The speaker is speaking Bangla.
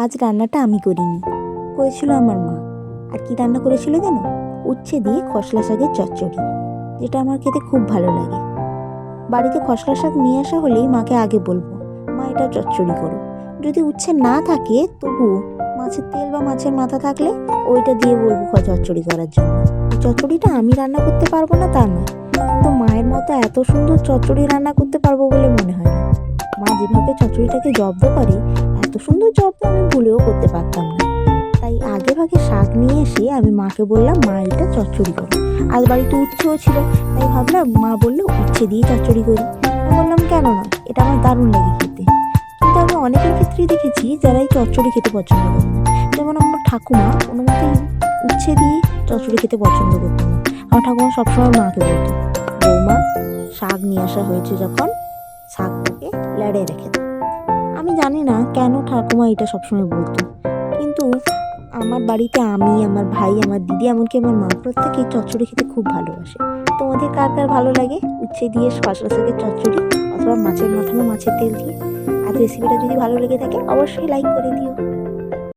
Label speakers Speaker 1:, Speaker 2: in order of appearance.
Speaker 1: আজ রান্নাটা আমি করিনি, করেছিল আমার মা। আর কি রান্না করেছিল জানো? উচ্ছে দিয়ে খসলা শাকের চচ্চড়ি, যেটা আমার খেতে খুব ভালো লাগে। বাড়িতে খসলা শাক নিয়ে আসা হলেই মাকে আগে বলবো, মা এটা চচ্চড়ি করো। যদি উচ্ছে না থাকে তবুও মাছের তেল বা মাছের মাথা থাকলে ওইটা দিয়ে বলবো চচ্চড়ি করার জন্য। এই চচ্চড়িটা আমি রান্না করতে পারবো না তা নয়, কিন্তু মায়ের মতো এত সুন্দর চচ্চড়ি রান্না করতে পারবো বলে মনে হয় না। মা যেভাবে চচ্চড়িটাকে জব্দ করে, এত সুন্দর জব্দ আমি ভুলেও করতে পারতাম না। তাই আগে ভাগে শাক নিয়ে এসে আমি মাকে বললাম, মা এটা চচ্চড়ি করো। আজ বাড়িতে উচ্ছেও ছিল, তাই ভাবলাম, মা বললো উচ্ছে দিয়ে চচ্চড়ি করি। আমি বললাম কেন না, এটা আমার দারুণ লাগে খেতে। কিন্তু আমি অনেকের ক্ষেত্রেই দেখেছি যারা এই চচ্চড়ি খেতে পছন্দ করে না। যেমন আমার ঠাকুমা কোনো মতেই উচ্ছে দিয়ে চচ্চড়ি খেতে পছন্দ করতো না। আমার ঠাকুমা সবসময় মাকে বলতো, বৌমা শাক নিয়ে আসা হয়েছে যখন শাকটাকে লেড়ে রেখে দাও। আমি জানি না কেন ঠাকুমা এটা সবসময় বলতো, কিন্তু আমার বাড়িতে আমি, আমার ভাই, আমার দিদি, এমনকি আমার মা প্রত্যেকেই চচ্চড়ি খেতে খুব ভালোবাসে। তোমাদের কার কার ভালো লাগে উচ্ছে দিয়ে খসলা শাকের চচ্চড়ি, অথবা মাছের মাথা বা মাছের তেল দিয়ে? আর রেসিপিটা যদি ভালো লেগে থাকে অবশ্যই লাইক করে দিও।